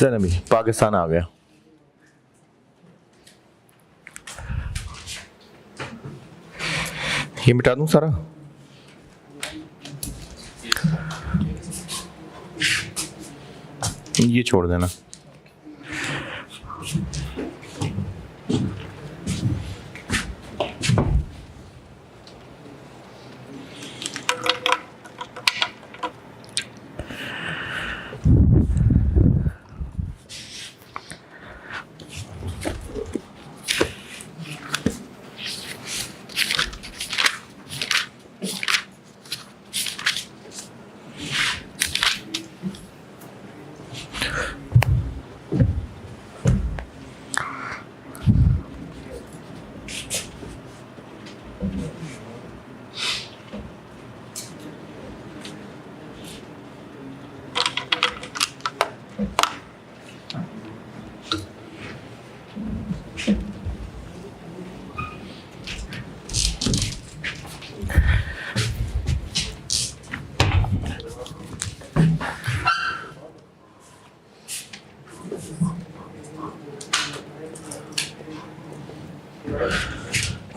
चल अभी पाकिस्तान आ गया। ये मिटा दूं सारा। ये छोड़ देना।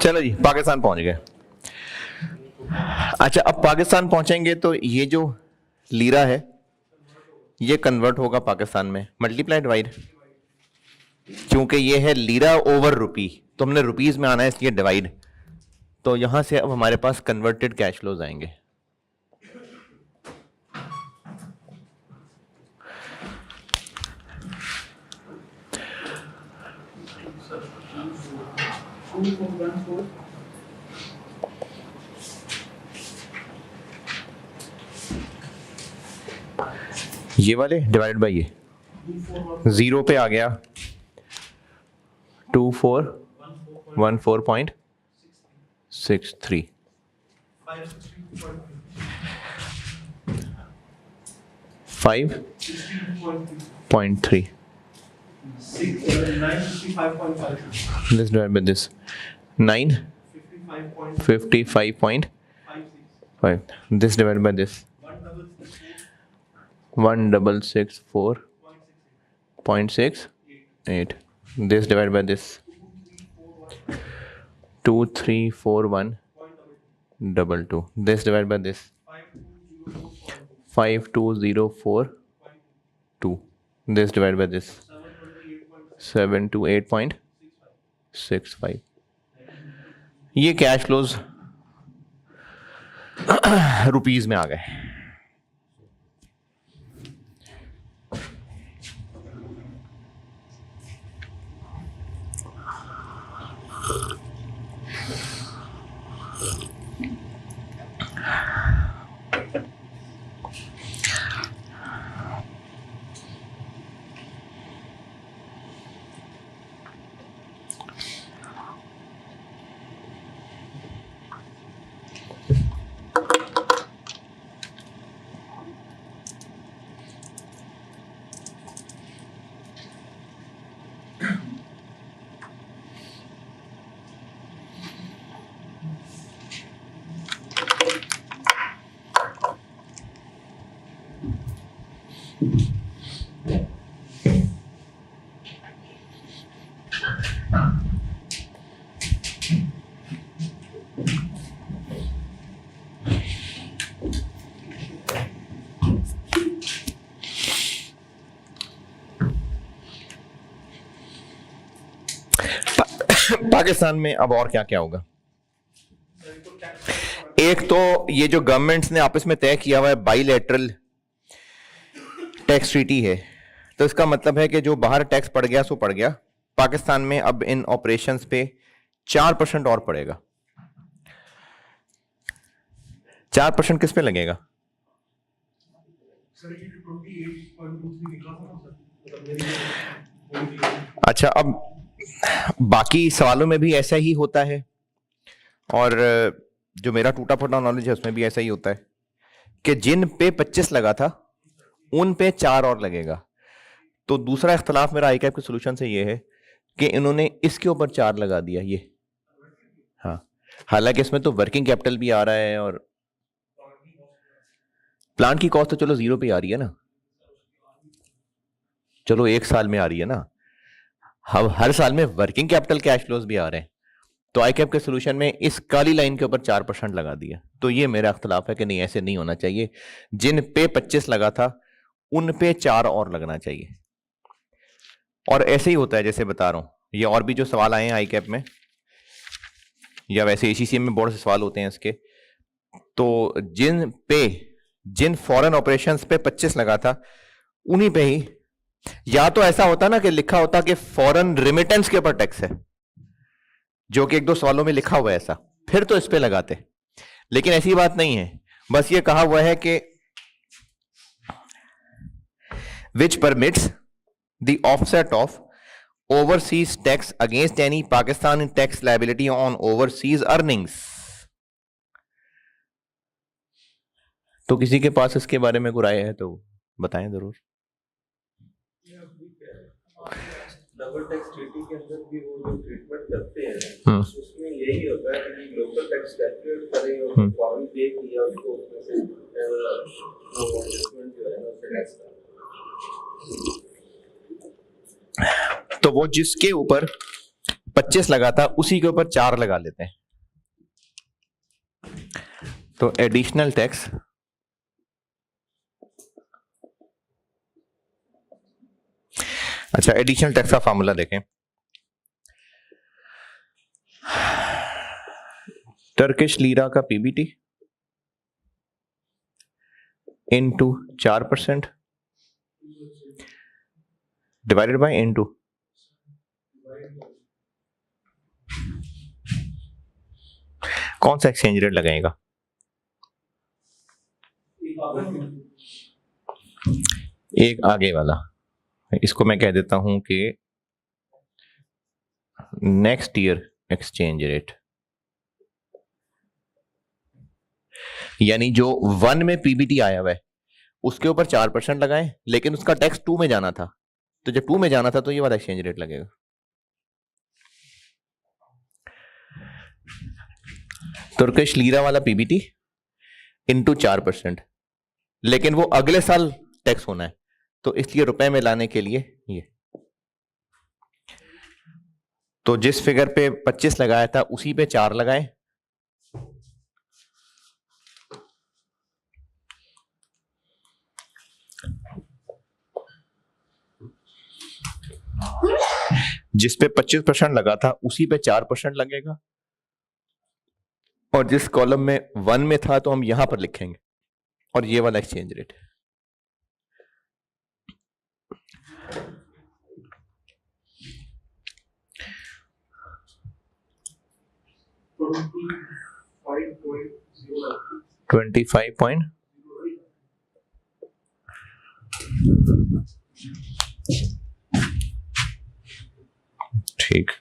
चलो जी पाकिस्तान पहुंच गए। अच्छा अब पाकिस्तान पहुंचेंगे तो ये जो लीरा है ये कन्वर्ट होगा पाकिस्तान में मल्टीप्लाई डिवाइड, क्योंकि ये है लीरा ओवर रुपी तो हमने रुपीज में आना है इसलिए डिवाइड। तो यहां से अब हमारे पास कन्वर्टेड कैश फ्लोज आएंगे। ये वाले डिवाइड बाय ये 0 पे आ गया 2414.63 5.3 this divided by this 955.5 this divided by this 1664.68 this divided by this 234122 this divided by this 52042 this divided by this 728.65। ये कैश फ्लोज रुपीज में आ गए। पाकिस्तान में अब और क्या क्या होगा। एक तो ये जो गवर्नमेंट्स ने आपस में तय किया हुआ है बाइलैटरल टैक्स ट्रीटी है, तो इसका मतलब है कि जो बाहर टैक्स पड़ गया सो पड़ गया। पाकिस्तान में अब इन ऑपरेशंस पे 4% और पड़ेगा। 4% किस पे लगेगा? अच्छा अब बाकी सवालों में भी ऐसा ही होता है और जो मेरा टूटा फूटा नॉलेज है उसमें भी ऐसा ही होता है कि जिन पे 25 लगा था उन पे 4 और लगेगा। तो दूसरा इख्तलाफ मेरा आईकैप के सोल्यूशन से ये है कि इन्होंने इसके ऊपर 4 लगा दिया ये। हाँ हालांकि इसमें तो वर्किंग कैपिटल भी आ रहा है और प्लांट की कॉस्ट तो चलो 0 पे आ रही है ना। चलो 1 साल में आ रही है ना, हम हर साल में वर्किंग कैपिटल कैश फ्लोज भी आ रहे हैं। तो आई कैप के सोल्यूशन में इस काली लाइन के ऊपर 4% लगा दिया, तो ये मेरा इख्तलाफ है कि नहीं, ऐसे नहीं होना चाहिए। जिन पे 25 लगा था उन पे 4 और लगना चाहिए। और ऐसे ही होता है जैसे बता रहा हूं, ये और भी जो सवाल आए हैं आई कैप में या वैसे एसीसी में बहुत से सवाल होते हैं इसके, तो जिन फॉरेन ऑपरेशंस पे 25 लगा था उन्हीं पे ही, या तो ऐसा होता ना कि लिखा होता कि फॉरेन रिमिटेंस के ऊपर टैक्स है, जो कि 1-2 सवालों में लिखा हुआ है ऐसा, फिर तो इस पे लगाते। लेकिन ऐसी बात नहीं है, बस ये कहा हुआ है कि which permits the offset of overseas tax against any Pakistan tax liability on overseas earnings. तो किसी के पास इसके बारे में कोई राय है तो बताएं जरूर। डबल टैक्स ट्रीटी के अंदर भी वो जो ट्रीटमेंट करते हैं उसमें यही होता है कि लोकल टैक्स कैलकुलेट करें और फॉरेन पे किया उसको उसमें से वो एडजस्टमेंट जो है ना उससे टैक्स करें। तो वो जिसके ऊपर 25 लगा था उसी के ऊपर 4 लगा लेते हैं। तो एडिशनल टैक्स अच्छा, एडिशनल टैक्स का फार्मूला देखें। टर्किश लीरा का PBT into 4% divided by into कौन सा एक्सचेंज रेट लगाएगा? एक आगे वाला, इसको मैं कह देता हूं कि नेक्स्ट ईयर एक्सचेंज रेट, यानी जो 1 में पीबीटी आया हुआ है उसके ऊपर 4% लगाएं, लेकिन उसका टैक्स 2 में जाना था, तो जब 2 में जाना था तो ये वाला एक्सचेंज रेट लगेगा। तुर्किश लीरा वाला पीबीटी इनटू 4%, लेकिन वो अगले साल टैक्स होना है, तो इसलिए रुपए में लाने के लिए ये, तो जिस फिगर पे 25 लगाया था उसी पे 4 लगाए। जिस पे 25% लगा था उसी पे 4% लगेगा, और जिस कॉलम में 1 में था तो हम यहां पर लिखेंगे, और ये वाला एक्सचेंज रेट। $25.08 ठीक।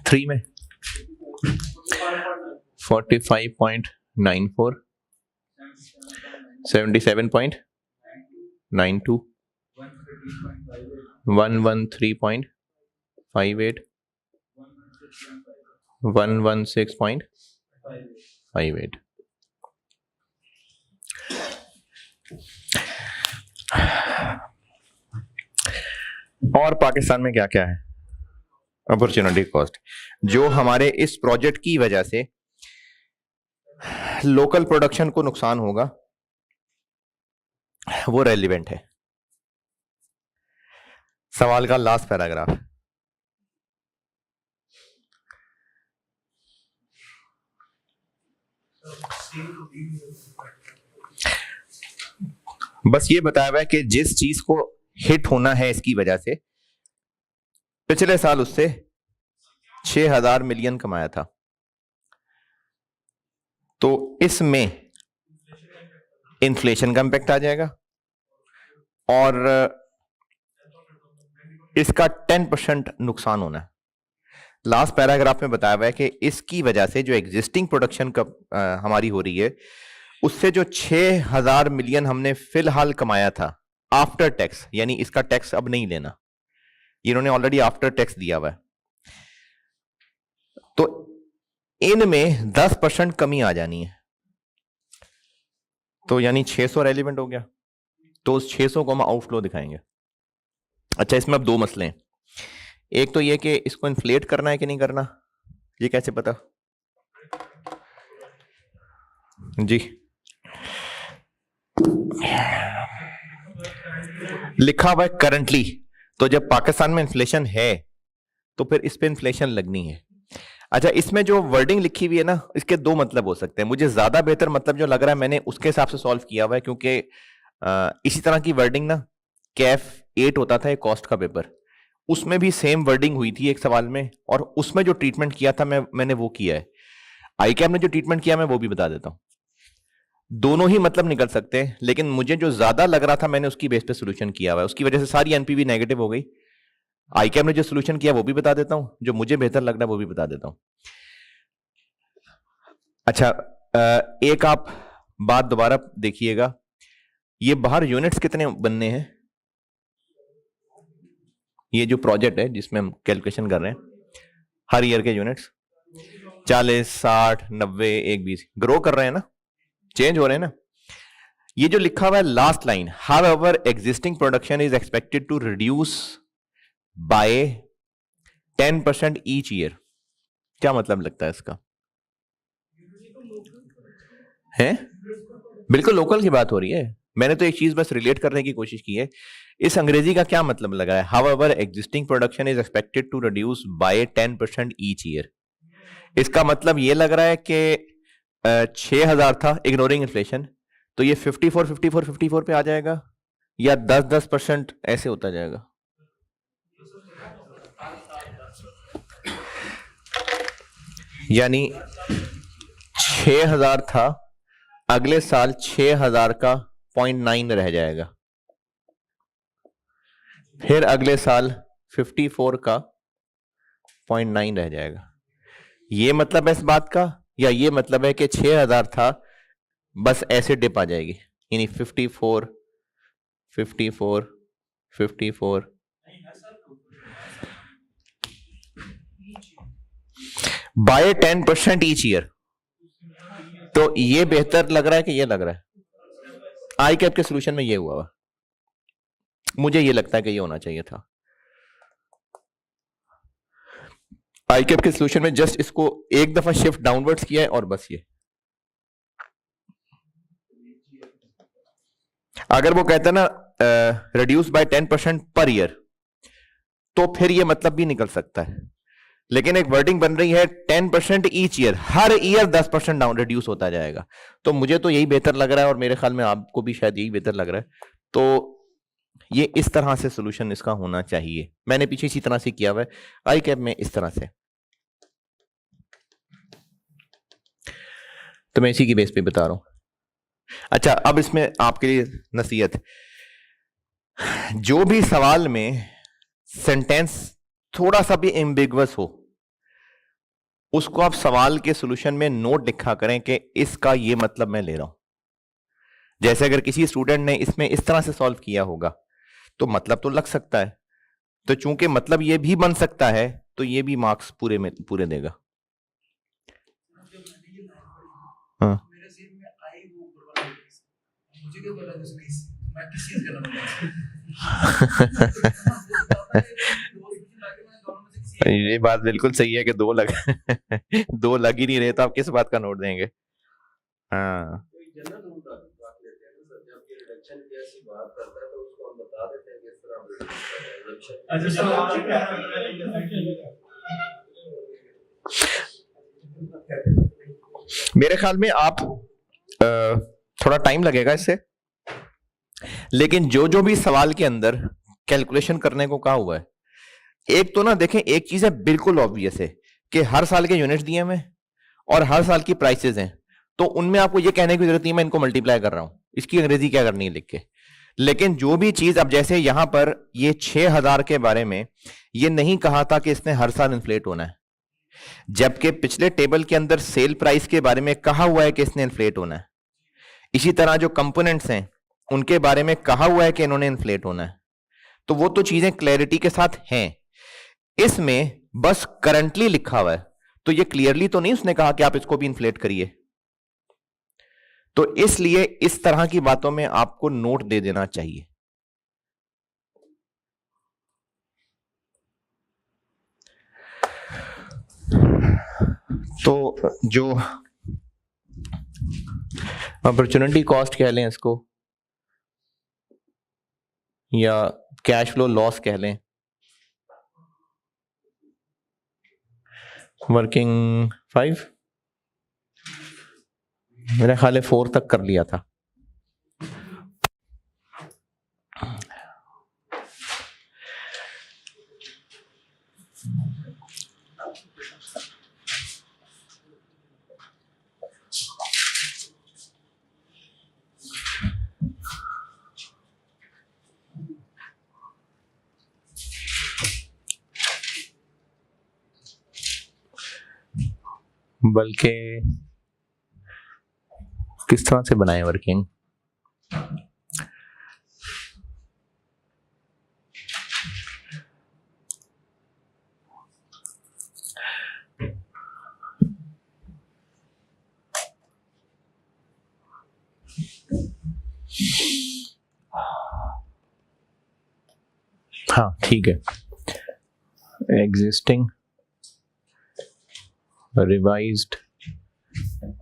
थ्री में 45.94, 77.92, 113.58, 116.58। और पाकिस्तान में क्या क्या है? अपॉर्चुनिटी कॉस्ट, जो हमारे इस प्रोजेक्ट की वजह से लोकल प्रोडक्शन को नुकसान होगा, वो रेलिवेंट है। सवाल का लास्ट पैराग्राफ, बस ये बताया हुआ है कि जिस चीज को हिट होना है इसकी वजह से, पिछले साल उससे 6,000 मिलियन कमाया था, तो इसमें इन्फ्लेशन का इंपैक्ट आ जाएगा और इसका 10% नुकसान होना है। लास्ट पैराग्राफ में बताया हुआ है कि इसकी वजह से जो एग्जिस्टिंग प्रोडक्शन का हमारी हो रही है, उससे जो 6,000 मिलियन हमने फिलहाल कमाया था आफ्टर टैक्स, यानी इसका टैक्स अब नहीं लेना, इन्होंने ऑलरेडी आफ्टर टैक्स दिया हुआ है, तो इनमें 10% कमी आ जानी है, तो यानी 600 रेलिवेंट हो गया, तो उस 600 को हम आउटफ्लो दिखाएंगे। अच्छा, इसमें अब दो मसले हैं। एक तो ये कि इसको इन्फ्लेट करना है कि नहीं करना, ये कैसे पता? जी, लिखा हुआ है करंटली, तो जब पाकिस्तान में इन्फ्लेशन है तो फिर इस पे इन्फ्लेशन लगनी है। अच्छा, इसमें जो वर्डिंग लिखी हुई है ना, इसके दो मतलब हो सकते हैं। मुझे ज्यादा बेहतर मतलब जो लग रहा है, मैंने उसके हिसाब से सॉल्व किया हुआ है, क्योंकि इसी तरह की वर्डिंग ना कैफ 8 होता था, एक कॉस्ट का पेपर, उसमें भी सेम वर्डिंग हुई थी एक सवाल में, और उसमें जो ट्रीटमेंट किया था मैंने वो किया है। आईकैप ने जो ट्रीटमेंट किया मैं वो भी बता देता हूं। दोनों ही मतलब निकल सकते हैं, लेकिन मुझे जो ज्यादा लग रहा था मैंने उसकी बेस पे सोल्यूशन किया हुआ है, उसकी वजह से सारी एनपीवी नेगेटिव हो गई। आईकैप ने जो सोल्यूशन किया वो भी बता देता हूं, जो मुझे बेहतर लग रहा है वो भी बता देता हूं। अच्छा, एक आप बात दोबारा देखिएगा, ये बाहर यूनिट्स कितने बनने हैं? ये जो प्रोजेक्ट है जिसमें हम कैलकुलेशन कर रहे हैं, हर ईयर के यूनिट्स 40, 60, 90, 120 ग्रो कर रहे हैं ना, चेंज हो रहे हैं ना। ये जो लिखा हुआ है last line, however existing production is expected to reduce by 10% each year, क्या मतलब लगता है इसका? है बिल्कुल लोकल की बात हो रही है, मैंने तो एक चीज बस रिलेट करने की कोशिश की है। इस अंग्रेजी का क्या मतलब लगा है? However existing production is expected to reduce by 10% each year, इसका मतलब ये लग रहा है कि 6,000 था इग्नोरिंग इन्फ्लेशन, तो ये 54 पे आ जाएगा, या 10% ऐसे होता जाएगा। यानी 6,000 था, अगले साल 6,000 का 0.9 रह जाएगा, फिर अगले साल 54 का 0.9 रह जाएगा। ये मतलब है इस बात का, या ये मतलब है कि 6,000 था बस ऐसे डिप आ जाएगी, यानी 54, 54, 54 बाय 10% ईच ईयर, तो ये बेहतर लग रहा है कि ये लग रहा है? आई कैप के सोल्यूशन में ये हुआ, मुझे ये लगता है कि ये होना चाहिए था। आई कैप के सोल्यूशन में जस्ट इसको एक दफा शिफ्ट डाउनवर्ड्स किया है और बस ये, अगर वो कहता ना रिड्यूस बाय 10% पर ईयर, तो फिर ये मतलब भी निकल सकता है, लेकिन एक वर्डिंग बन रही है 10% ईच ईयर, हर ईयर 10% डाउन रिड्यूस होता जाएगा, तो मुझे तो यही बेहतर लग रहा है, और मेरे ख्याल में आपको भी शायद यही बेहतर लग रहा है। तो ये इस तरह से सोल्यूशन इसका होना चाहिए, मैंने पीछे इसी तरह से किया हुआ है आई कैप में इस तरह से, तो मैं इसी की बेस पे बता रहा हूं। अच्छा, अब इसमें आपके लिए नसीहत, जो भी सवाल में सेंटेंस थोड़ा सा भी एम्बिगुअस हो, उसको आप सवाल के सॉल्यूशन में नोट लिखा करें कि इसका ये मतलब मैं ले रहा हूं। जैसे अगर किसी स्टूडेंट ने इसमें इस तरह से सॉल्व किया होगा तो मतलब तो लग सकता है, तो चूंकि मतलब ये भी बन सकता है तो ये भी मार्क्स पूरे देगा। हाँ, क्यों बोला उसने मैं किस चीज का नाम ये बात बिल्कुल सही है कि दो लग दो लग ही नहीं रहे तो आप किस बात का नोट देंगे। हाँ तो एक जनरल नोट रख लेते हैं ना सर, जब ये रिडक्शन की ऐसी बात करता है तो उसको हम बता देते हैं कि इस तरह रिडक्शन। अच्छा मेरे ख्याल में आप थोड़ा टाइम लगेगा इससे, लेकिन जो जो भी सवाल के अंदर कैलकुलेशन करने को कहा हुआ है, एक तो ना देखें, एक चीज है बिल्कुल ऑब्वियस है कि हर साल के यूनिट्स दिए हुए हैं और हर साल की प्राइसेस हैं, तो उनमें आपको ये कहने की जरूरत नहीं मैं इनको मल्टीप्लाई कर रहा हूं, इसकी अंग्रेजी क्या करनी है लिख के। लेकिन जो भी चीज, अब जैसे यहां पर ये 6000 के बारे में ये नहीं कहा था कि इसने हर साल इन्फ्लेट होना है, जबकि पिछले टेबल के अंदर सेल प्राइस के बारे में कहा हुआ है कि इसने इन्फ्लेट होना है। इसी तरह जो कंपोनेंट्स हैं उनके बारे में कहा हुआ है कि इन्होंने इन्फ्लेट होना है। तो वो तो चीजें क्लैरिटी के साथ हैं, इसमें बस करंटली लिखा हुआ है, तो ये क्लियरली तो नहीं उसने कहा कि आप इसको भी इन्फ्लेट करिए। तो इसलिए इस तरह की बातों में आपको नोट दे देना चाहिए। तो जो अपॉर्चुनिटी कॉस्ट कह लें इसको, या कैश फ्लो लॉस कह लें, वर्किंग 5 मेरा ख्याल है 4 तक कर लिया था। बल्कि किस तरह से बनाए वर्किंग, हाँ ठीक है, एग्जिस्टिंग, रिवाइज्ड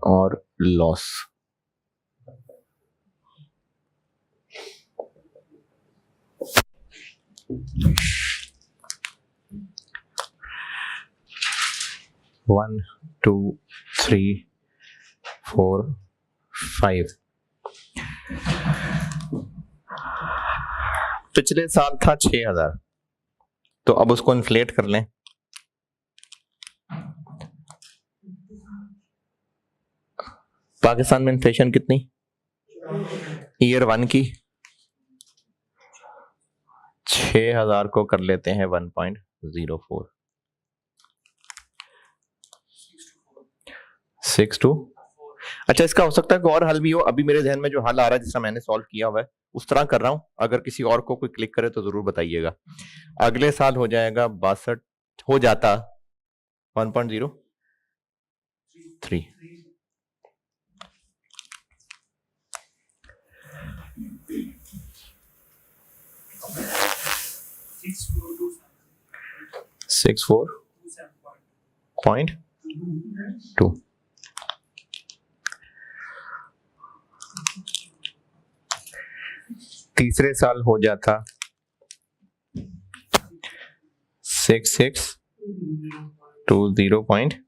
और loss. One two three four 5, पिछले साल था 6000, तो अब उसको इन्फ्लेट कर लें। पाकिस्तान में इन्फ्लेशन कितनी, ईयर 1 की 6000 को कर लेते हैं 1.04, 6 2। अच्छा, इसका हो सकता है कि और हल भी हो, अभी मेरे ध्यान में जो हल आ रहा है जिसका मैंने सॉल्व किया हुआ है उस तरह कर रहा हूं, अगर किसी और को कोई क्लिक करे तो जरूर बताइएगा। अगले साल हो जाएगा 62, हो जाता 1.03। 64.2। तीसरे साल हो जाता 6620.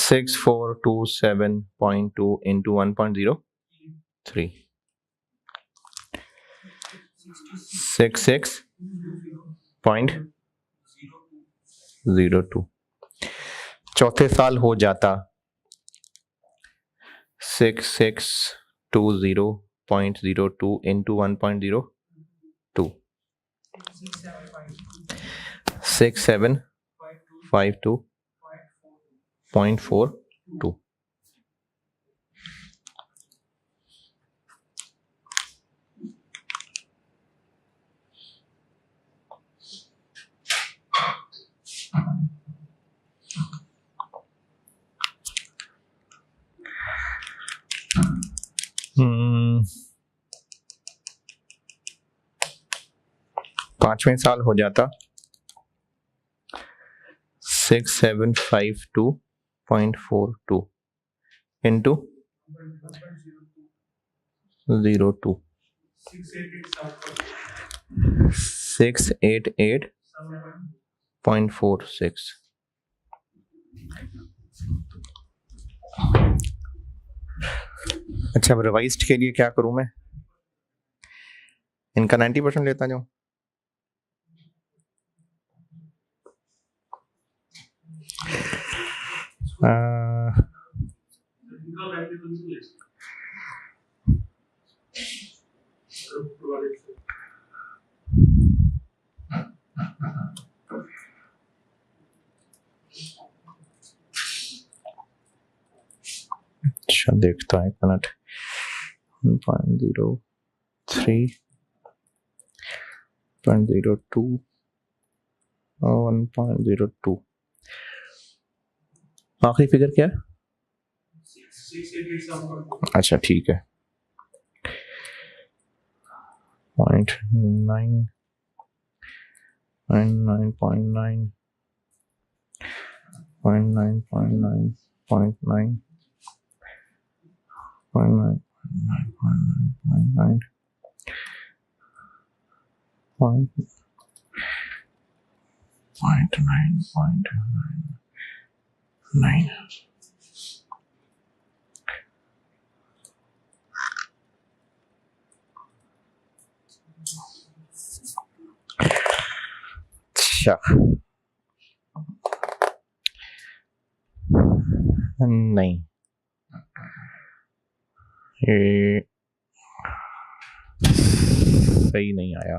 6427.2 into 1.03, 66.02। चौथे साल हो जाता 6620.02 into 1.02, 6752.42। पांचवें साल हो जाता 6752.42 इंटू 02 688.46। अच्छा, अब रिवाइज्ड के लिए क्या करूं मैं? इनका 90% लेता जाऊं? अच्छा, देखता है, एक मिनट। 1.03, 0.02 और 1.02। आखिरी फिगर क्या है? अच्छा, ठीक है। 0.9, 0.9, 0.9, 0.9, 0.9, 0.9, 0.9, 0.9, 0.9. अच्छा, नहीं, ये सही नहीं आया।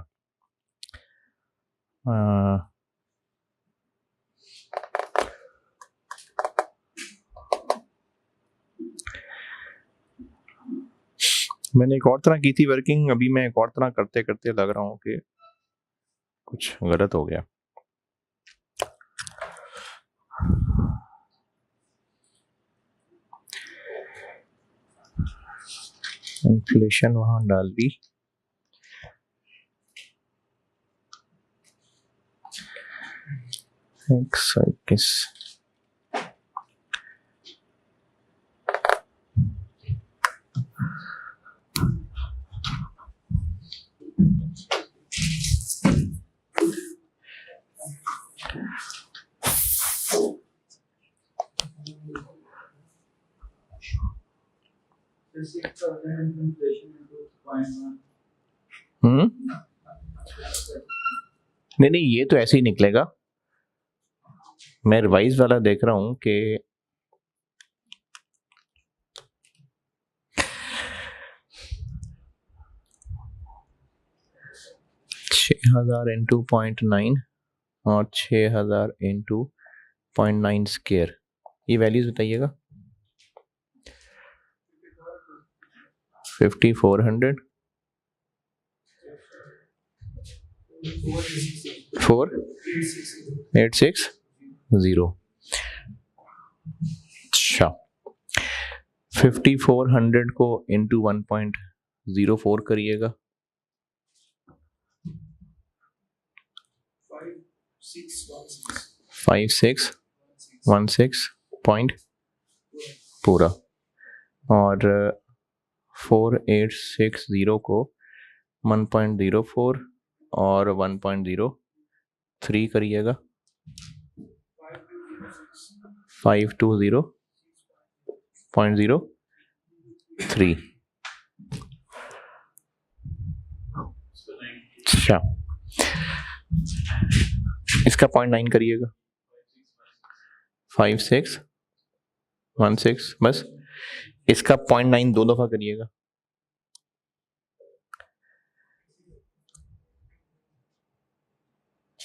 मैंने एक और तरह की थी वर्किंग, अभी मैं एक और तरह करते करते लग रहा हूँ कि कुछ गलत हो गया। इन्फ्लेशन वहां डाल दी, एक सौ 21। नहीं, ये तो ऐसे ही निकलेगा। मैं रिवाइज वाला देख रहा हूं कि 6000 इंटू 0.9 और 6000 इंटू 0.9 स्क्वायर, ये वैल्यूज बताइएगा। 5400, 4860। अच्छा, 5400 को इंटू 1.04 करिएगा। 5616 पॉइंट पूरा, और 4860 को 1.04 और 1.03 करिएगा। 520.03। अच्छा, इसका 0.9 करिएगा। 5616, बस इसका 0.9 दो दफा करिएगा।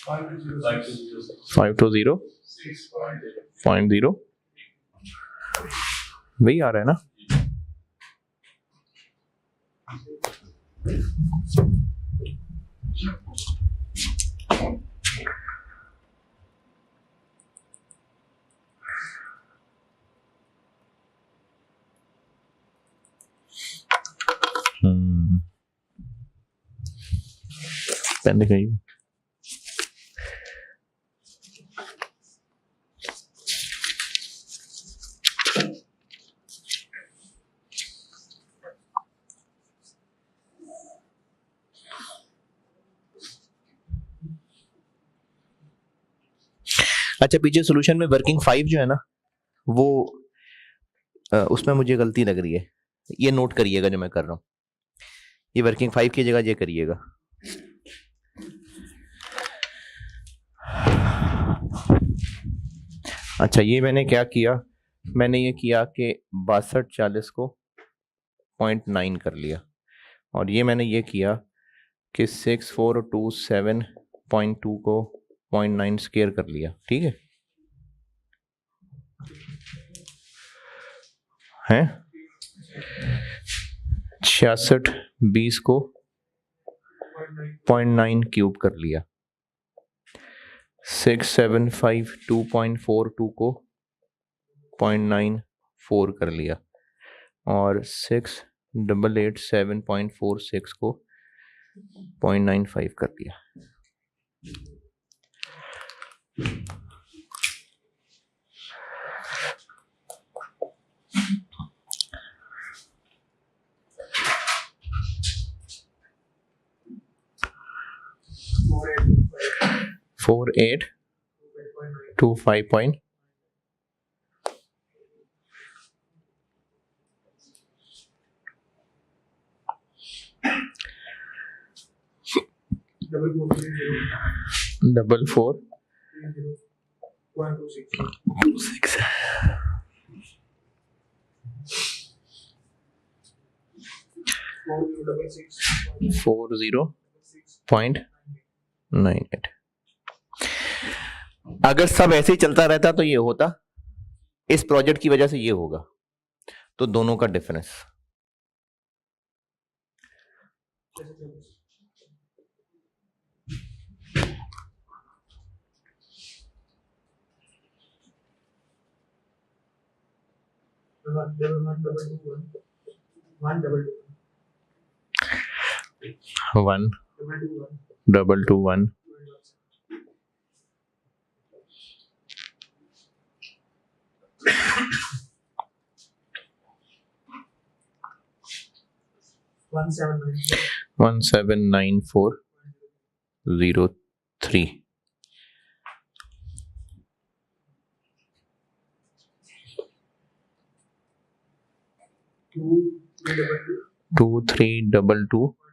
520.0 वही आ रहा है ना? पेन दिखाइए। अच्छा, पीछे सॉल्यूशन में वर्किंग 5 जो है ना, वो उसमें मुझे गलती लग रही है। ये नोट करिएगा जो मैं कर रहा हूँ। ये वर्किंग 5 की जगह ये करिएगा। अच्छा, ये मैंने क्या किया, मैंने ये किया कि 6240 को 0.9 कर लिया, और ये मैंने ये किया कि 6427.2 को 0.9 स्क्वायर कर लिया। ठीक है, हैं 6620 को 0.9 क्यूब कर लिया, 6752.42 को 0.94 कर लिया, और 6887.46 को 0.95 कर दिया। Four eight two 5 point double 4 26 40.98। अगर सब ऐसे ही चलता रहता तो ये होता, इस प्रोजेक्ट की वजह से ये होगा, तो दोनों का difference. One double two one 179403 232216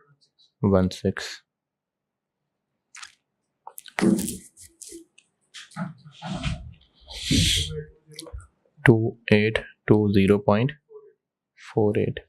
2820.48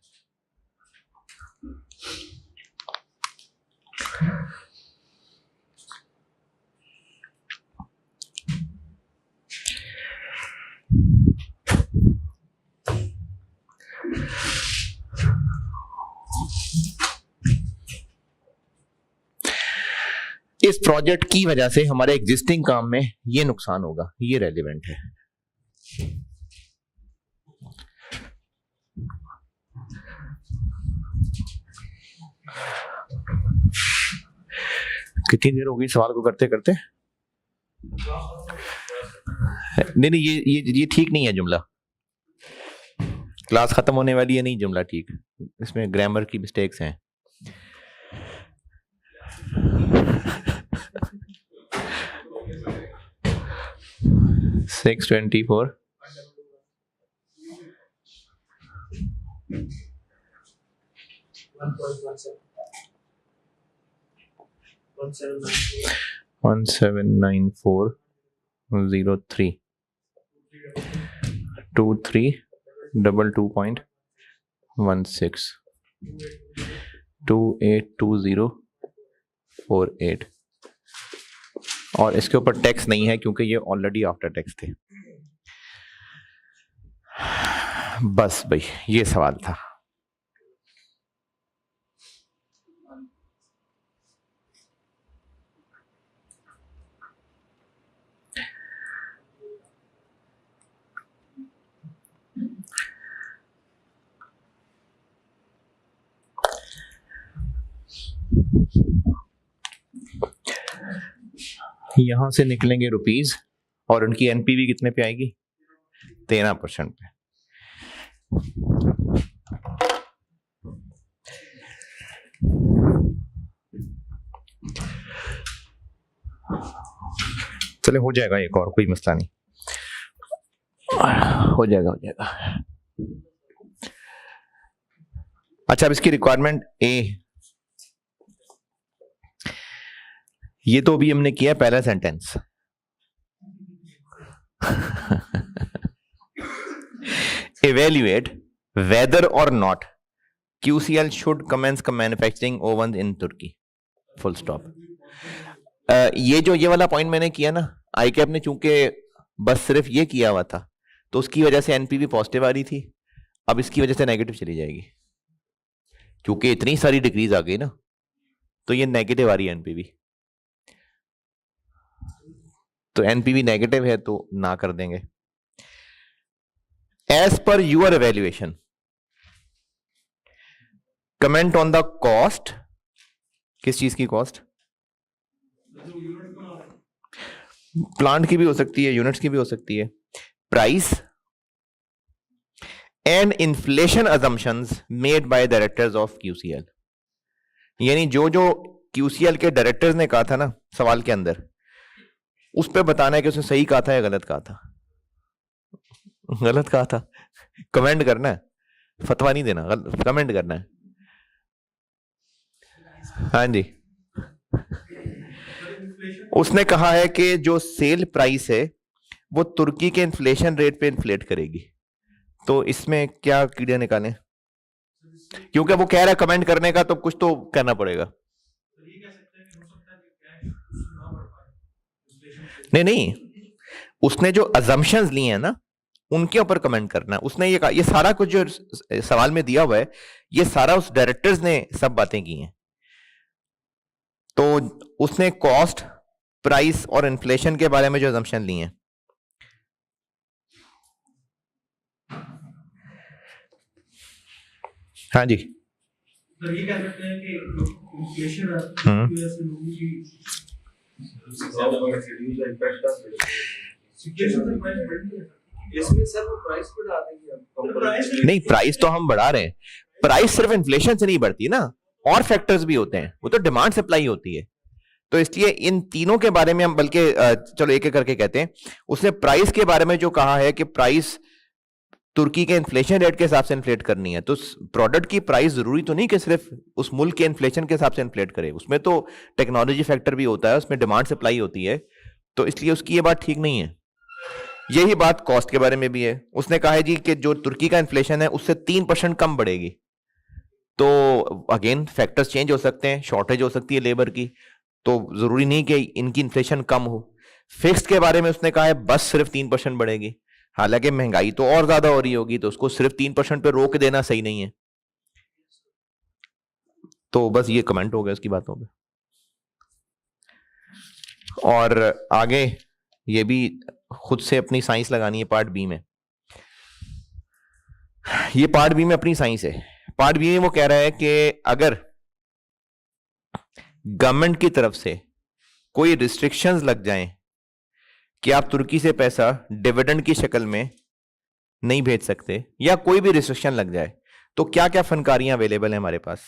इस प्रोजेक्ट की वजह से हमारे एग्जिस्टिंग काम में ये नुकसान होगा, ये रेलिवेंट है। कितनी देर होगी सवाल को करते करते? नहीं नहीं, ये ठीक नहीं है जुमला। क्लास खत्म होने वाली है, नहीं जुमला ठीक, इसमें ग्रामर की मिस्टेक्स हैं। सिक्स 24 179403 2322.16 282048। और इसके ऊपर टैक्स नहीं है क्योंकि ये ऑलरेडी आफ्टर टैक्स थे। बस भाई ये सवाल था। यहां से निकलेंगे रुपीज और उनकी एनपीवी कितने पे आएगी? 13% पे। चले, हो जाएगा एक और, कोई मसला नहीं, हो जाएगा। अच्छा, अब इसकी रिक्वायरमेंट ए, ये तो अभी हमने किया पहला sentence. Evaluate whether or not QCL should commence manufacturing ovens in Turkey. Full stop. ये वाला पॉइंट मैंने किया ना, आईकैप ने चूंकि बस सिर्फ ये किया हुआ था तो उसकी वजह से एनपीवी पॉजिटिव आ रही थी, अब इसकी वजह से नेगेटिव चली जाएगी क्योंकि इतनी सारी डिक्रीज आ गई ना, तो ये नेगेटिव आ रही है एनपीवी। तो एनपीवी नेगेटिव है तो ना कर देंगे। As per your evaluation, comment on the cost. किस चीज की कॉस्ट? प्लांट की भी हो सकती है, यूनिट्स की भी हो सकती है। Price and inflation assumptions made by directors of QCL, यानी जो जो क्यूसीएल के डायरेक्टर्स ने कहा था ना सवाल के अंदर, उस पर बताना है कि उसने सही कहा था या गलत कहा था। गलत कहा था, कमेंट करना है, फतवा नहीं देना, कमेंट करना है। हाँ जी, उसने कहा है कि जो सेल प्राइस है वो तुर्की के इन्फ्लेशन रेट पे इन्फ्लेट करेगी। तो इसमें क्या कीड़े निकालें? क्योंकि वो कह रहा है कमेंट करने का, तो कुछ तो करना पड़ेगा। नहीं, उसने जो अजम्पशंस लिए हैं ना उनके ऊपर कमेंट करना है। उसने ये कहा, ये सारा कुछ जो सवाल में दिया हुआ है ये सारा उस डायरेक्टर्स ने सब बातें की हैं। तो उसने कॉस्ट, प्राइस और इन्फ्लेशन के बारे में जो अजम्पशन लिए हैं, हाँ जी, तो ये कह सकते हैं कि इन्फ्लेशन की वजह से लोगों की इसमें सर वो प्राइस बढ़ा देंगे। नहीं, प्राइस तो हम बढ़ा रहे हैं। प्राइस सिर्फ इन्फ्लेशन से नहीं बढ़ती ना, और फैक्टर्स भी होते हैं, वो तो डिमांड सप्लाई होती है। तो इसलिए इन तीनों के बारे में हम बल्कि चलो एक एक करके कहते हैं। उसने प्राइस के बारे में जो कहा है कि प्राइस तुर्की के इन्फ्लेशन रेट के हिसाब से इन्फ्लेट करनी है, तो प्रोडक्ट की प्राइस जरूरी तो नहीं कि सिर्फ उस मुल्क के इन्फ्लेशन के हिसाब से इन्फ्लेट करे, उसमें तो टेक्नोलॉजी फैक्टर भी होता है, उसमें डिमांड सप्लाई होती है। तो इसलिए उसकी ये बात ठीक नहीं है। यही बात कॉस्ट के बारे में भी है। उसने कहा है जी कि जो तुर्की का इन्फ्लेशन है उससे 3% कम बढ़ेगी। तो अगेन फैक्टर्स चेंज हो सकते हैं, शॉर्टेज हो सकती है लेबर की, तो जरूरी नहीं कि इनकी इन्फ्लेशन कम हो। फिक्स्ड के बारे में उसने कहा है बस सिर्फ 3% बढ़ेगी, हालांकि महंगाई तो और ज्यादा हो रही होगी, तो उसको सिर्फ 3% पे रोक देना सही नहीं है। तो बस ये कमेंट हो गया उसकी बातों पे। और आगे ये भी खुद से अपनी साइंस लगानी है पार्ट बी में। ये पार्ट बी में अपनी साइंस है। पार्ट बी में वो कह रहा है कि अगर गवर्नमेंट की तरफ से कोई रिस्ट्रिक्शंस लग जाएं कि आप तुर्की से पैसा डिविडेंड की शक्ल में नहीं भेज सकते, या कोई भी रिस्ट्रिक्शन लग जाए, तो क्या क्या फनकारियां अवेलेबल है हमारे पास।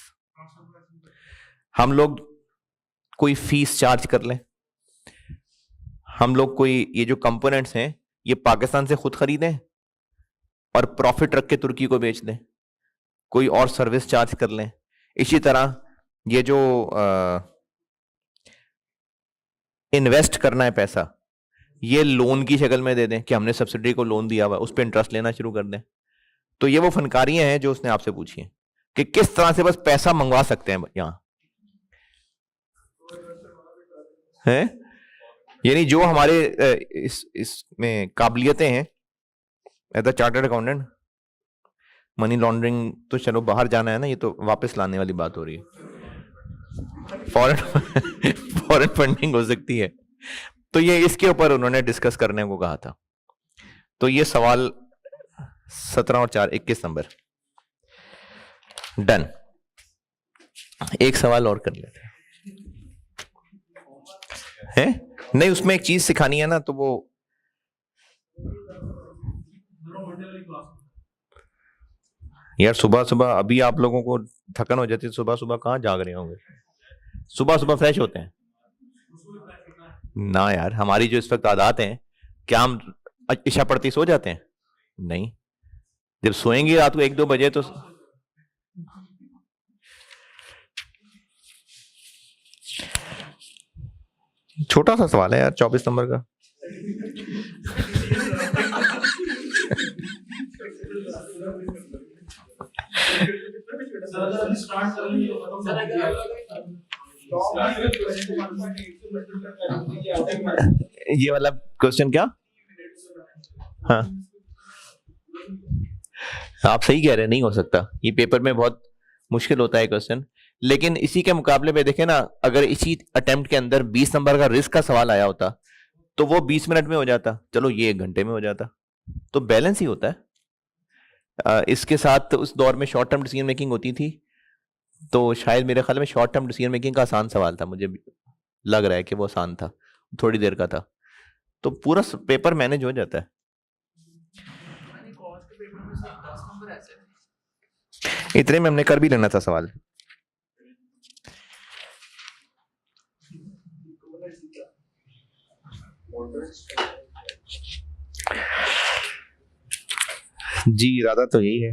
हम लोग कोई फीस चार्ज कर लें, हम लोग कोई ये जो कंपोनेंट्स हैं ये पाकिस्तान से खुद खरीदें और प्रॉफिट रख के तुर्की को बेच दें, कोई और सर्विस चार्ज कर लें। इसी तरह ये जो इन्वेस्ट करना है पैसा, ये लोन की शक्ल में दे दें कि हमने सब्सिडी को लोन दिया हुआ, उस पर इंटरेस्ट लेना शुरू कर दें। तो ये वो फनकारियां हैं जो उसने आपसे पूछी हैं कि किस तरह से बस पैसा मंगवा सकते हैं यहां है। यानी जो हमारे इसमें काबिलियतें हैं as a chartered accountant, money laundering तो चलो बाहर जाना है ना, ये तो वापस लाने वाली बात हो रही है, फॉरेन फंडिंग हो सकती है। तो ये इसके ऊपर उन्होंने डिस्कस करने को कहा था। तो ये सवाल 17 और 4 21 नंबर डन। एक सवाल और कर लेते हैं। है नहीं, उसमें एक चीज सिखानी है ना, तो वो यार सुबह सुबह अभी आप लोगों को थकन हो जाती है, सुबह सुबह कहाँ जाग रहे होंगे? सुबह सुबह फ्रेश होते हैं ना यार। हमारी जो इस वक्त आदत है, क्या हम इशा पढ़ती सो जाते हैं? नहीं, जब सोएंगे रात को 1-2 बजे तो छोटा सा सवाल है यार, 24 नंबर का। ये वाला क्वेश्चन क्या? हाँ, आप सही कह रहे हैं, नहीं हो सकता। ये पेपर में बहुत मुश्किल होता है क्वेश्चन। लेकिन इसी के मुकाबले में देखें ना, अगर इसी अटेम्प्ट के अंदर 20 नंबर का रिस्क का सवाल आया होता तो वो 20 मिनट में हो जाता, चलो ये 1 घंटे में हो जाता। तो बैलेंस ही होता है। इसके साथ उस दौर में शॉर्ट टर्म डिसीजन मेकिंग होती थी, तो शायद मेरे ख्याल में शॉर्ट टर्म डिसीजन मेकिंग का आसान सवाल था, मुझे लग रहा है कि वो आसान था, थोड़ी देर का था, तो पूरा पेपर मैनेज हो जाता है। इतने में हमने कर भी लेना था सवाल। जी, इरादा तो यही है।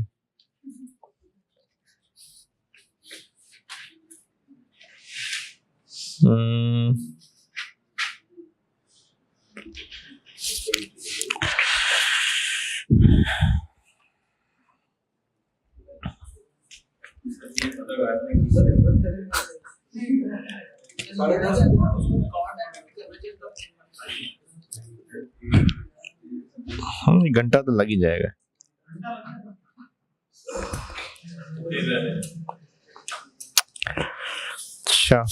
एक घंटा तो लग ही जाएगा। अच्छा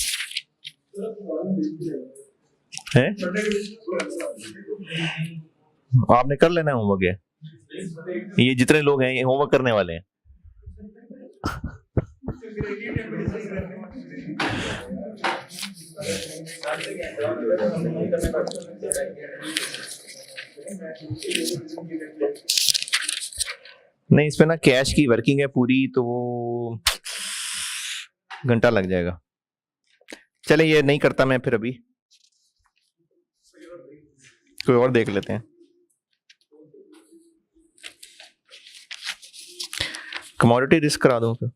है, आपने कर लेना होमवर्क। ये जितने लोग हैं ये होमवर्क करने वाले हैं। नहीं, इसमें ना कैश की वर्किंग है पूरी, तो वो घंटा लग जाएगा। चले, ये नहीं करता मैं फिर, अभी कोई और देख लेते हैं। कमोडिटी रिस्क करा दूं फिर।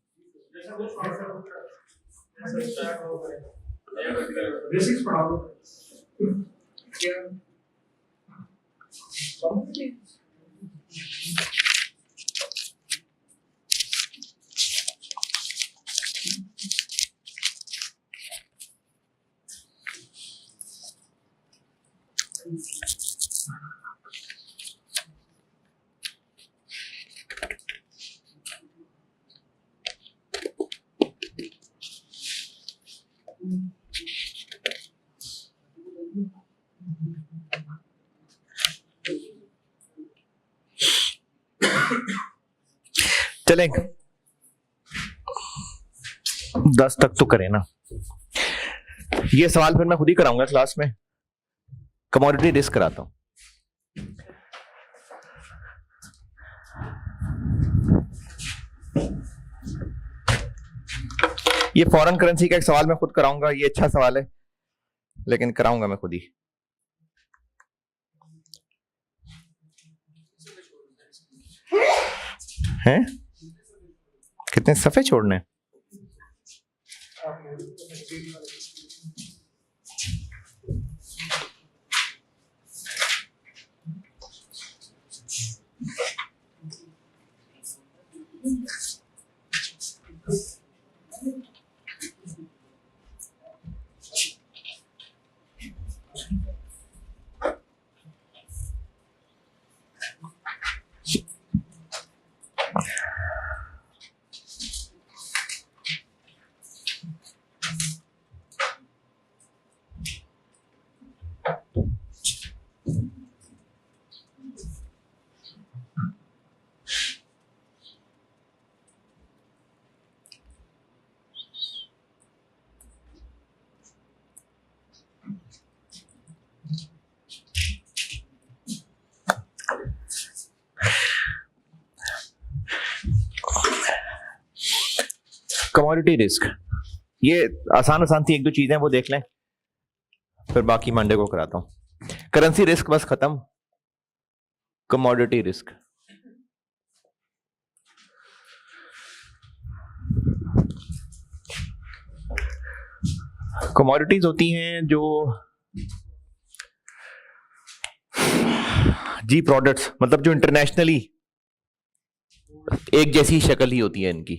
चलें, 10 तक तो करें ना। ये सवाल फिर मैं खुद ही कराऊंगा क्लास में। कमोडिटी रिस्क कराता हूं। ये फॉरेन करेंसी का एक सवाल मैं खुद कराऊंगा। ये अच्छा सवाल है, लेकिन कराऊंगा मैं खुद ही। हैं? कितने सफ़े छोड़ने? कमोडिटी रिस्क, ये आसान आसान सी एक दो चीजें वो देख लें, फिर बाकी मंडे को कराता हूं। करेंसी रिस्क बस खत्म, कमोडिटी रिस्क। कमोडिटीज होती हैं जो जी प्रोडक्ट्स, मतलब जो इंटरनेशनली एक जैसी शक्ल ही होती है इनकी,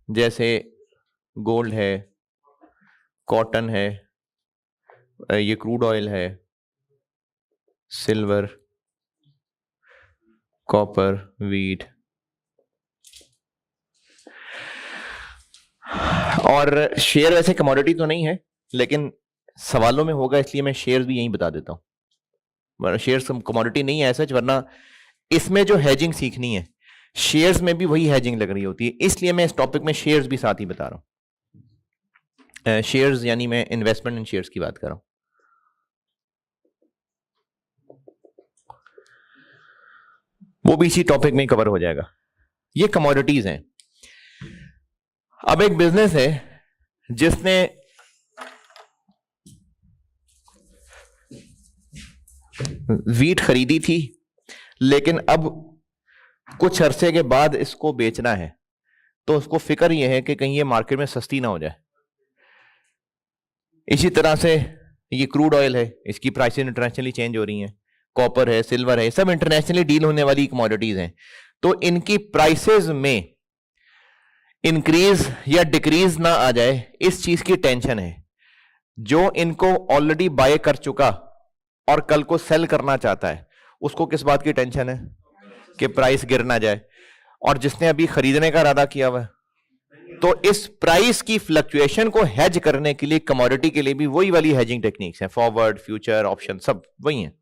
जैसे गोल्ड है, कॉटन है, ये क्रूड ऑयल है, सिल्वर, कॉपर, वीट। और शेयर वैसे कमोडिटी तो नहीं है, लेकिन सवालों में होगा इसलिए मैं शेयर्स भी यहीं बता देता हूं, वरना शेयर्स कमोडिटी नहीं है ऐसा, वरना इसमें जो हेजिंग सीखनी है शेयर्स में भी वही हेजिंग लग रही होती है, इसलिए मैं इस टॉपिक में शेयर्स भी साथ ही बता रहा हूं। शेयर्स यानी मैं इन्वेस्टमेंट इन शेयर्स की बात कर रहा हूं। वो भी इसी टॉपिक में कवर हो जाएगा। ये कमोडिटीज हैं। अब एक बिजनेस है जिसने वीट खरीदी थी, लेकिन अब कुछ अरसे के बाद इसको बेचना है, तो उसको फिक्र यह है कि कहीं ये मार्केट में सस्ती ना हो जाए। इसी तरह से ये क्रूड ऑयल है, इसकी प्राइसेस इंटरनेशनली चेंज हो रही हैं, कॉपर है, सिल्वर है, सब इंटरनेशनली डील होने वाली कमोडिटीज हैं, तो इनकी प्राइसेस में इंक्रीज या डिक्रीज ना आ जाए, इस चीज की टेंशन है। जो इनको ऑलरेडी बाय कर चुका और कल को सेल करना चाहता है, उसको किस बात की टेंशन है कि प्राइस गिर ना जाए, और जिसने अभी खरीदने का इरादा किया हुआ है, तो इस प्राइस की फ्लक्चुएशन को हेज करने के लिए कमोडिटी के लिए भी वही वाली हेजिंग टेक्निक्स हैं, फॉरवर्ड, फ्यूचर, ऑप्शन, सब वही हैं।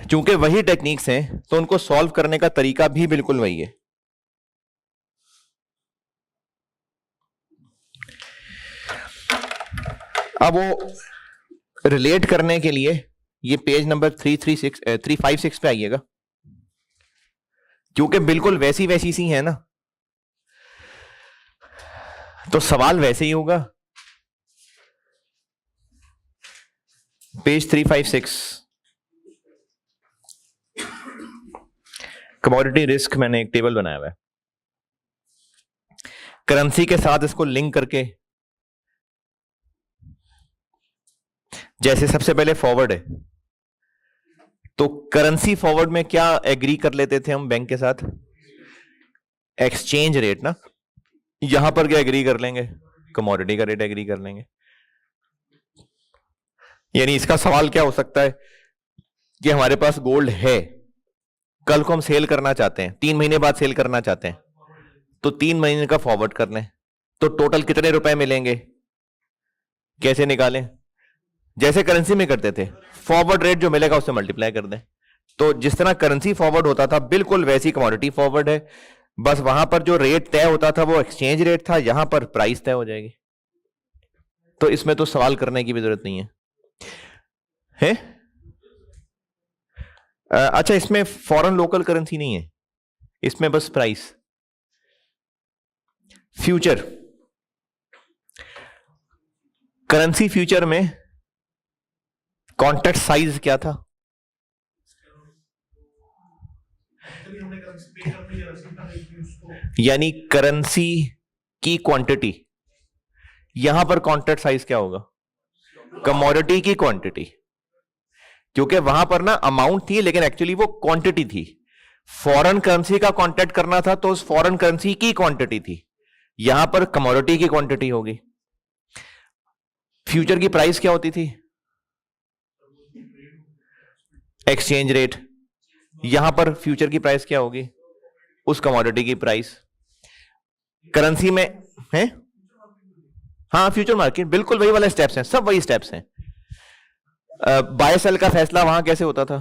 चूंकि वही टेक्निक्स हैं तो उनको सॉल्व करने का तरीका भी बिल्कुल वही है। अब वो रिलेट करने के लिए ये पेज नंबर 356 पे आइएगा, क्योंकि बिल्कुल वैसी वैसी सी है ना, तो सवाल वैसे ही होगा। पेज 356, कमोडिटी रिस्क, मैंने एक टेबल बनाया हुआ है करेंसी के साथ, इसको लिंक करके। जैसे सबसे पहले फॉरवर्ड है, तो करेंसी फॉरवर्ड में क्या एग्री कर लेते थे हम बैंक के साथ? एक्सचेंज रेट ना। यहां पर क्या एग्री कर लेंगे? कमोडिटी का रेट एग्री कर लेंगे। यानी इसका सवाल क्या हो सकता है कि हमारे पास गोल्ड है, कल को हम सेल करना चाहते हैं, 3 महीने बाद सेल करना चाहते हैं, तो 3 महीने का फॉरवर्ड कर लें, तो टोटल कितने रुपए मिलेंगे, कैसे निकालें? जैसे करेंसी में करते थे, फॉरवर्ड रेट जो मिलेगा उससे मल्टीप्लाई कर दें। तो जिस तरह करेंसी फॉरवर्ड होता था, बिल्कुल वैसी कमोडिटी फॉरवर्ड है, बस वहां पर जो रेट तय होता था वो एक्सचेंज रेट था, यहां पर प्राइस तय हो जाएगी। तो इसमें तो सवाल करने की भी जरूरत नहीं है? अच्छा, इसमें फॉरेन लोकल करेंसी नहीं है, इसमें बस प्राइस। फ्यूचर, करेंसी फ्यूचर में कॉन्ट्रैक्ट साइज क्या था? यानी करेंसी की क्वांटिटी, यहां पर कॉन्ट्रैक्ट साइज क्या होगा? कमोडिटी की क्वांटिटी, क्योंकि वहां पर ना अमाउंट थी लेकिन एक्चुअली वो क्वांटिटी थी। फॉरेन करेंसी का कॉन्ट्रैक्ट करना था तो उस फॉरेन करेंसी की क्वांटिटी थी, यहां पर कमोडिटी की क्वांटिटी होगी। फ्यूचर की प्राइस क्या होती थी? Exchange rate. यहां पर फ्यूचर की प्राइस क्या होगी? उस कमोडिटी की प्राइस। करेंसी में है, हाँ, फ्यूचर मार्केट, बिल्कुल वही वाले स्टेप्स हैं, सब वही स्टेप्स हैं। बाय सेल का फैसला वहां कैसे होता था?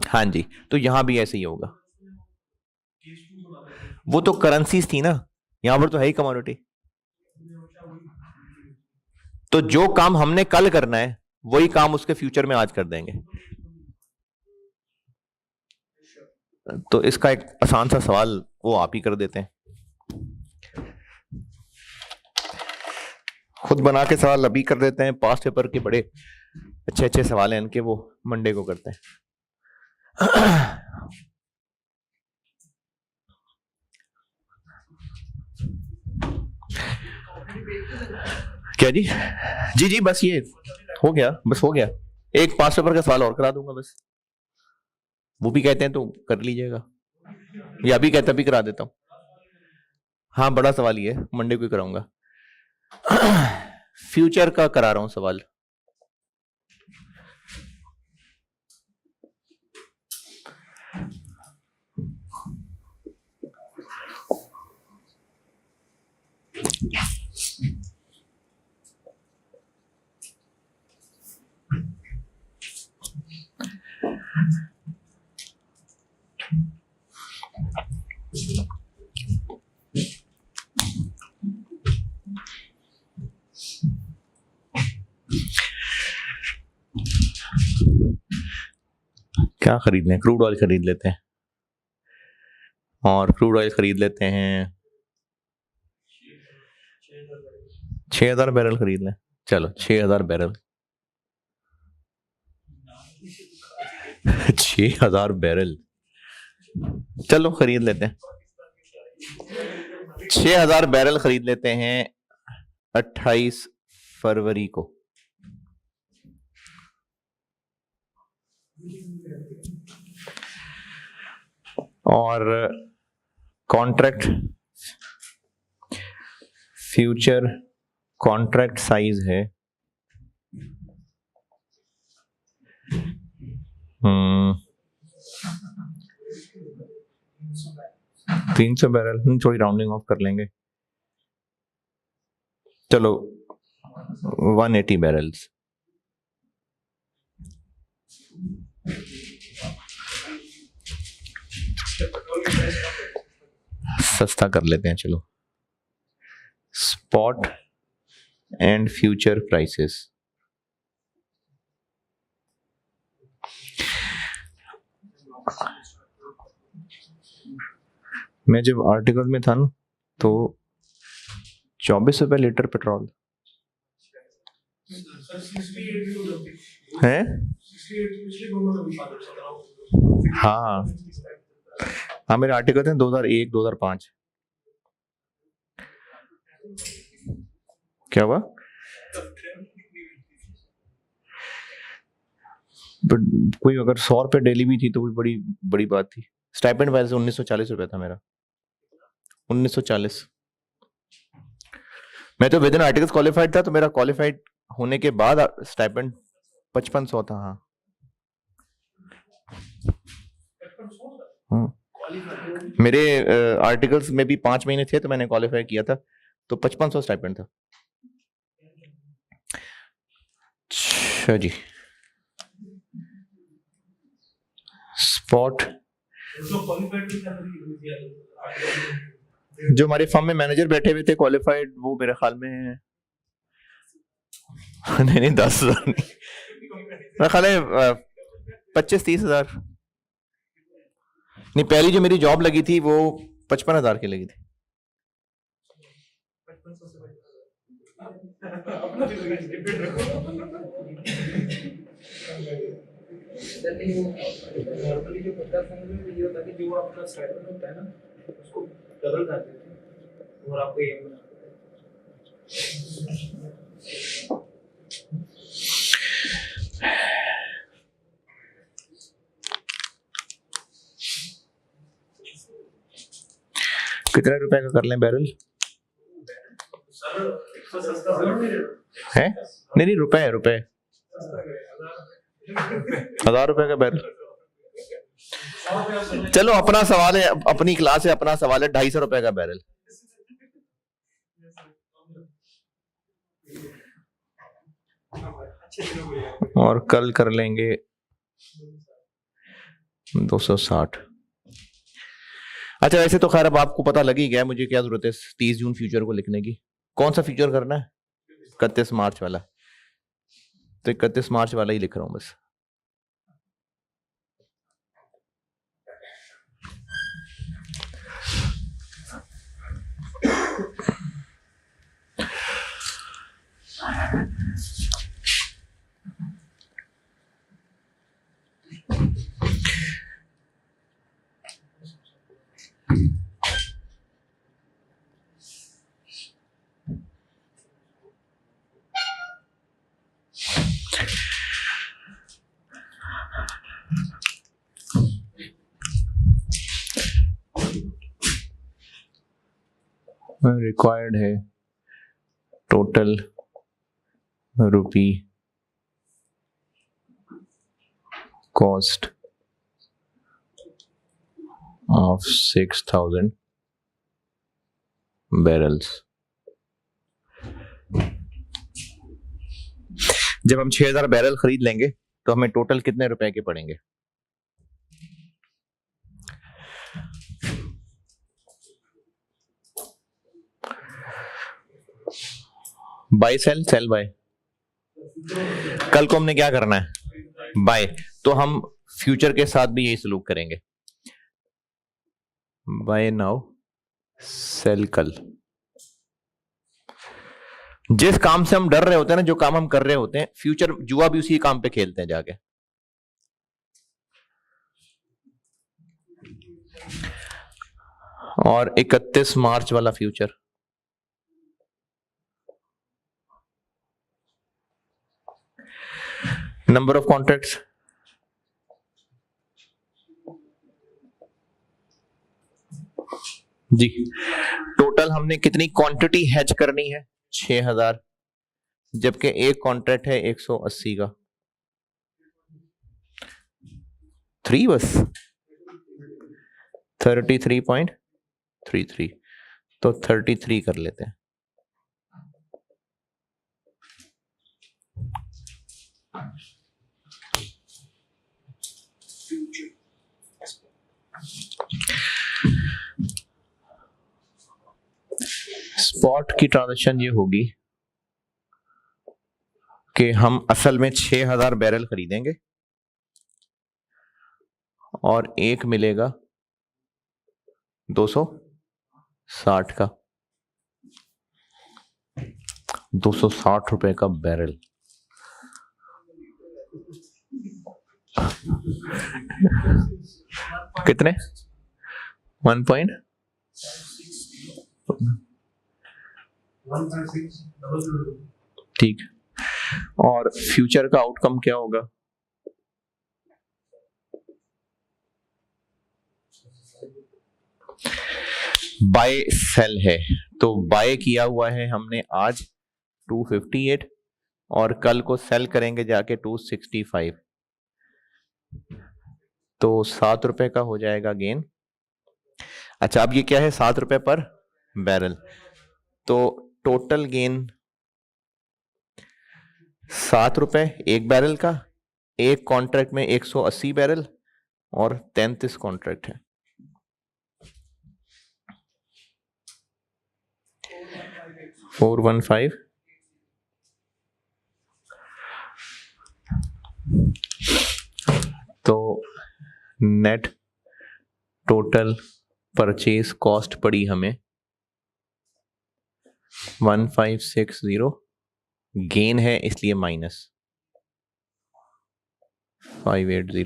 हाँ जी, तो यहां भी ऐसे ही होगा। वो तो करेंसीज थी ना, यहां पर तो है ही कमोडिटी। तो जो काम हमने कल करना है वही काम उसके फ्यूचर में आज कर देंगे। तो इसका एक आसान सा सवाल वो आप ही कर देते हैं। खुद बना के सवाल अभी कर देते हैं। पास्ट पेपर के बड़े अच्छे अच्छे सवाल हैं इनके, वो मंडे को करते हैं। क्या जी? जी जी, बस ये हो गया, बस हो गया। एक पास्ट पेपर का सवाल और करा दूंगा बस। वो भी कहते हैं तो कर लीजिएगा, या अभी कहते अभी करा देता हूँ। हाँ, बड़ा सवाल ही है, मंडे को ही कराऊंगा। फ्यूचर का करा रहा हूं सवाल। क्या खरीद लें? क्रूड ऑयल खरीद लेते हैं, और क्रूड ऑयल खरीद लेते हैं 6000 बैरल खरीद लें। चलो 6000 बैरल 6000 बैरल चलो खरीद लेते हैं। 6000 बैरल खरीद लेते हैं 28 फरवरी को। और कॉन्ट्रैक्ट फ्यूचर कॉन्ट्रैक्ट साइज है 300 बैरल। थोड़ी राउंडिंग ऑफ कर लेंगे, चलो 180 बैरल्स। सस्ता कर लेते हैं, चलो। Spot and future prices. मैं जब आर्टिकल में था ना, तो 24 रुपए लीटर पेट्रोल है। हाँ हाँ, मेरे आर्टिकल थे 2001 2005। क्या हुआ? बट कोई अगर 100 रुपए डेली भी थी तो कोई बड़ी बड़ी बात थी। स्टाइपेंड वैसे 1940 रुपए था मेरा, 1940। मैं तो विद इन आर्टिकल्स क्वालिफाइड था, तो मेरा क्वालिफाइड होने के बाद स्टाइपेंड 5500 था। हाँ, मेरे आर्टिकल्स में भी 5 महीने थे, तो मैंने क्वालिफाई किया था, तो 5500 स्टाइपेंड था। अच्छा जी, स्पॉट। जो हमारे फर्म में मैनेजर बैठे हुए थे क्वालिफाइड, वो मेरे ख्याल में नहीं 10,000 नहीं, मेरा ख्याल है 25-30 हजार। नहीं, पहली जो मेरी जॉब लगी थी वो 55,000 की लगी थी। नॉर्मली जो 50 में ये होता है कि जो आपका स्टाइपेंड होता है ना, उसको डबल कर देते हैं और आपको ये कितने रुपए का कर लें बैरल? है नहीं नहीं, रुपए रुपए 1000 रुपए का बैरल। चलो अपना सवाल है, अपनी क्लास है, अपना सवाल है 250 रुपए का बैरल। और कल कर लेंगे 260। अच्छा, वैसे तो खैर अब आपको पता लग ही गया मुझे क्या जरूरत है 30 जून फ्यूचर को लिखने की। कौन सा फ्यूचर करना है? 31 मार्च वाला। तो 31 मार्च वाला ही लिख रहा हूं बस। रिक्वायर्ड है total rupee cost of 6,000 barrels. जब हम 6,000 बैरल खरीद लेंगे तो हमें टोटल कितने रुपए के पड़ेंगे? Buy sell, sell buy. कल को हमने क्या करना है? बाय। तो हम फ्यूचर के साथ भी यही सलूक करेंगे, बाय नाउ सेल कल। जिस काम से हम डर रहे होते हैं ना, जो काम हम कर रहे होते हैं, फ्यूचर जुआ भी उसी काम पे खेलते हैं जाके। और 31 मार्च वाला फ्यूचर, नंबर ऑफ कॉन्ट्रैक्ट्स जी, टोटल हमने कितनी क्वांटिटी हेज करनी है? 6,000, जबकि एक कॉन्ट्रैक्ट है 180 का। 3 बस 33.33, तो 33 कर लेते हैं। स्पॉट की ट्रांजैक्शन ये होगी कि हम असल में 6,000 बैरल खरीदेंगे और एक मिलेगा 260 का, 260 रुपए का बैरल। कितने? 1. ठीक। और फ्यूचर का आउटकम क्या होगा? बाय सेल है, तो बाय किया हुआ है हमने आज 258 और कल को सेल करेंगे जाके 265, तो 7 रुपए का हो जाएगा गेन। अच्छा, अब ये क्या है? 7 रुपए पर बैरल, तो टोटल गेन 7 रुपए एक बैरल का। एक कॉन्ट्रैक्ट में 180 बैरल और 33 कॉन्ट्रैक्ट है। $415। तो नेट टोटल परचेज कॉस्ट पड़ी हमें 1560, गेन है इसलिए माइनस 580।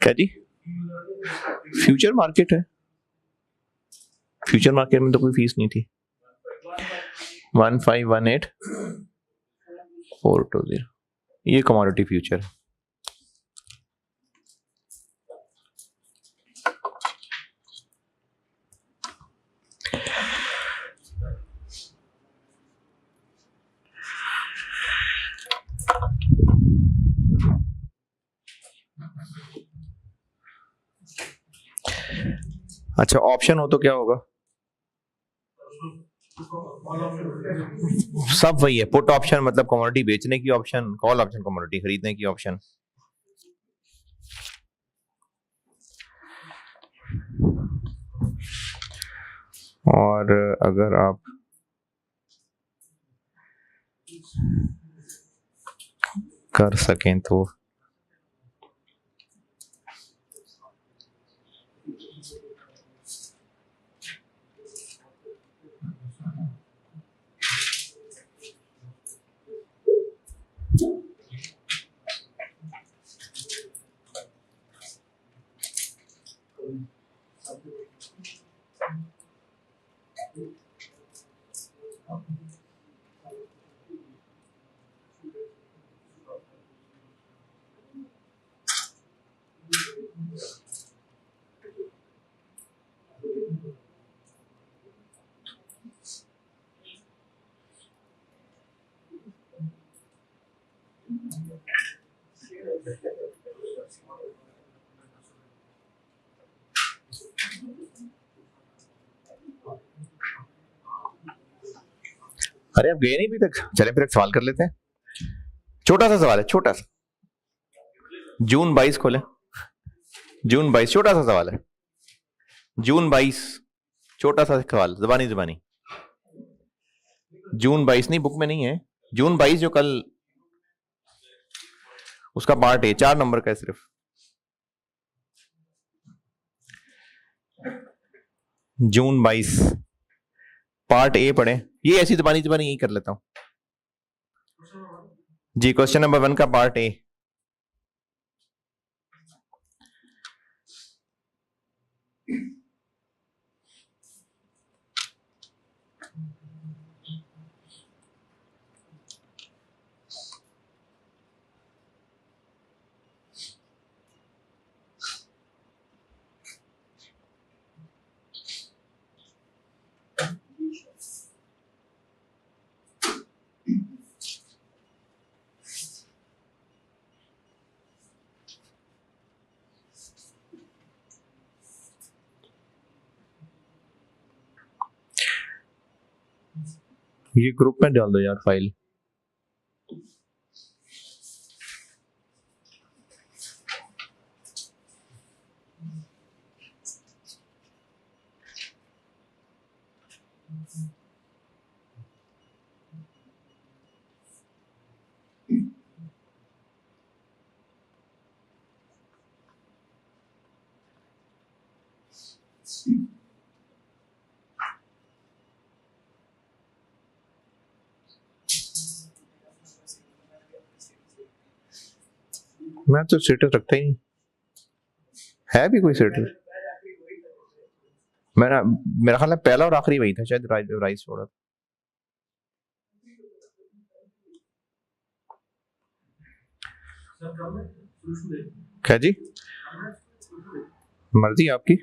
क्या जी? फ्यूचर मार्केट है, फ्यूचर मार्केट में तो कोई फीस नहीं थी। 1518420, ये कमोडिटी फ्यूचर। अच्छा, ऑप्शन हो तो क्या होगा? सब वही है। पुट ऑप्शन मतलब कमोडिटी बेचने की ऑप्शन, कॉल ऑप्शन कमोडिटी खरीदने की ऑप्शन। और अगर आप कर सकें तो अरे आप गए नहीं अभी तक, चले फिर एक सवाल कर लेते हैं। छोटा सा सवाल है, छोटा सा। जून 22 खोले, जून 22, छोटा सा सवाल है। जून 22, छोटा सा सवाल, जुबानी जुबानी। जून 22 नहीं, बुक में नहीं है। जून 22 जो कल, उसका पार्ट है, 4 नंबर का है सिर्फ। जून 22 पार्ट ए पढ़े। ये ऐसी जुबानी जुबानी यही कर लेता हूं जी। क्वेश्चन नंबर 1 का पार्ट ए। ये ग्रुप में डाल दो यार फाइल। मैं तो स्टेटस रखता ही नहीं है भी कोई स्टेटस। मेरा मेरा ख्याल है पहला और आखिरी वही था शायद, राइस छोड़ा। क्या जी, मर्जी आपकी।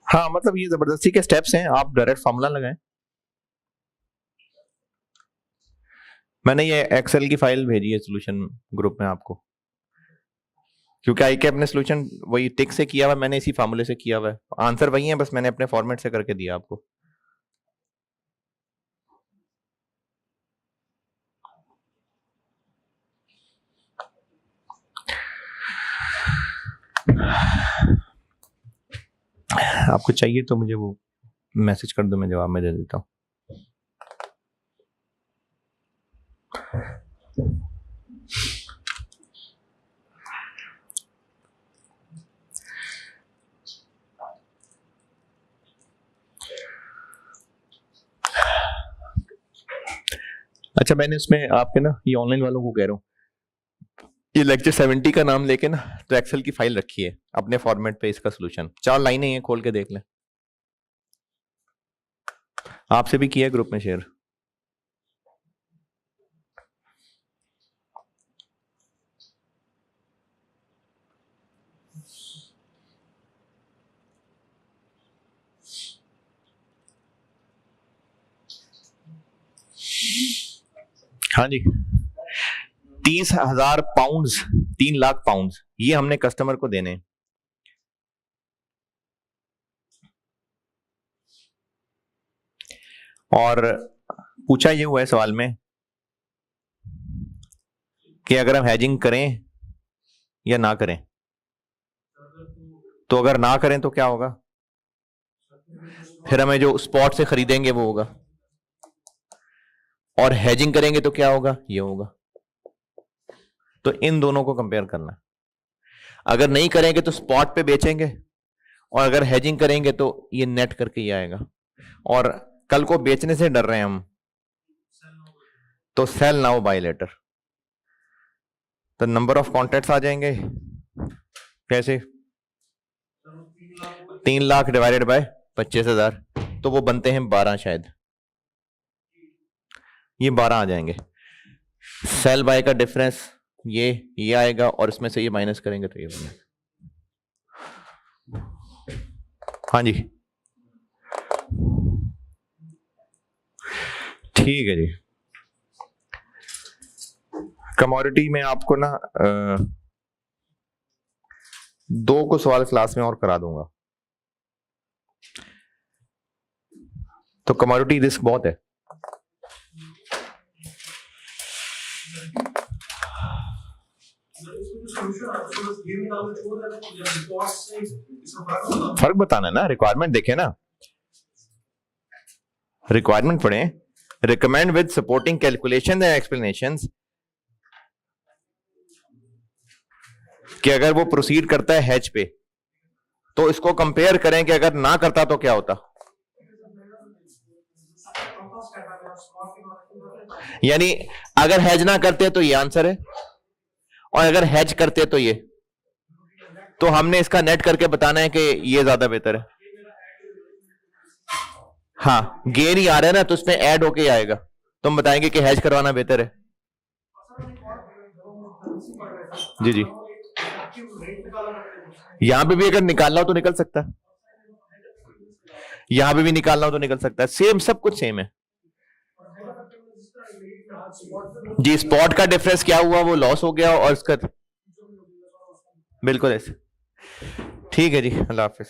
हाँ मतलब ये जबरदस्ती के स्टेप्स हैं, आप डायरेक्ट फॉर्मूला लगाएं। मैंने ये एक्सेल की फाइल भेजी है सोल्यूशन ग्रुप में आपको, क्योंकि आई के अपने सोल्यूशन वही टिक से किया हुआ, मैंने इसी फार्मूले से किया हुआ है। आंसर वही है, बस मैंने अपने फॉर्मेट से करके दिया आपको। आपको चाहिए तो मुझे वो मैसेज कर दो, मैं जवाब में दे देता हूँ। अच्छा, मैंने इसमें आपके ना ये ऑनलाइन वालों को कह रहा हूँ, ये लेक्चर 70 का नाम लेके ना तो एक्सेल की फाइल रखी है अपने फॉर्मेट पे, इसका सोल्यूशन 4 लाइनें हैं, खोल के देख लें। आपसे भी किया है ग्रुप में शेयर। हाँ जी, 30,000 पाउंड्स, 3 लाख पाउंड्स, ये हमने कस्टमर को देने हैं। और पूछा ये हुआ है सवाल में कि अगर हम हैजिंग करें या ना करें, तो अगर ना करें तो क्या होगा, फिर हमें जो स्पॉट से खरीदेंगे वो होगा, और हैजिंग करेंगे तो क्या होगा, ये होगा। तो इन दोनों को कंपेयर करना है। अगर नहीं करेंगे तो स्पॉट पे बेचेंगे, और अगर हैजिंग करेंगे तो ये नेट करके ही आएगा। और कल को बेचने से डर रहे हैं हम, तो सेल नाउ बाय लेटर। तो नंबर ऑफ कॉन्ट्रैक्ट्स आ जाएंगे कैसे, 3 लाख डिवाइडेड बाय 25,000, तो वो बनते हैं 12 शायद, ये 12 आ जाएंगे। सेल बाय का डिफरेंस ये आएगा, और इसमें से ये माइनस करेंगे तो ये बनेगा। हाँ जी, ठीक है जी। कमोडिटी में आपको ना 2 को सवाल क्लास में और करा दूंगा। तो कमोडिटी रिस्क बहुत है। फर्क बताना है ना, रिक्वायरमेंट देखे ना, रिक्वायरमेंट पढ़े, recommend with supporting calculation and explanations, कि अगर वो प्रोसीड करता है हेज पे तो इसको कंपेयर करें कि अगर ना करता तो क्या होता। यानी अगर हेज ना करते तो ये आंसर है, और अगर हेज करते तो ये, तो हमने इसका नेट करके बताना है कि ये ज्यादा बेहतर है। हाँ, गेन ही आ रहा है ना, तो उसमें ऐड होके आएगा, तो हम बताएंगे कि हेज करवाना बेहतर है। जी जी, यहां पे भी अगर निकालना हो तो निकल सकता है, यहां पे भी निकालना हो तो निकल सकता है, सेम, सब कुछ सेम है जी। स्पॉट का डिफरेंस क्या हुआ, वो लॉस हो गया, और इसका बिल्कुल ऐसे। ठीक है जी, अल्लाह हाफिज।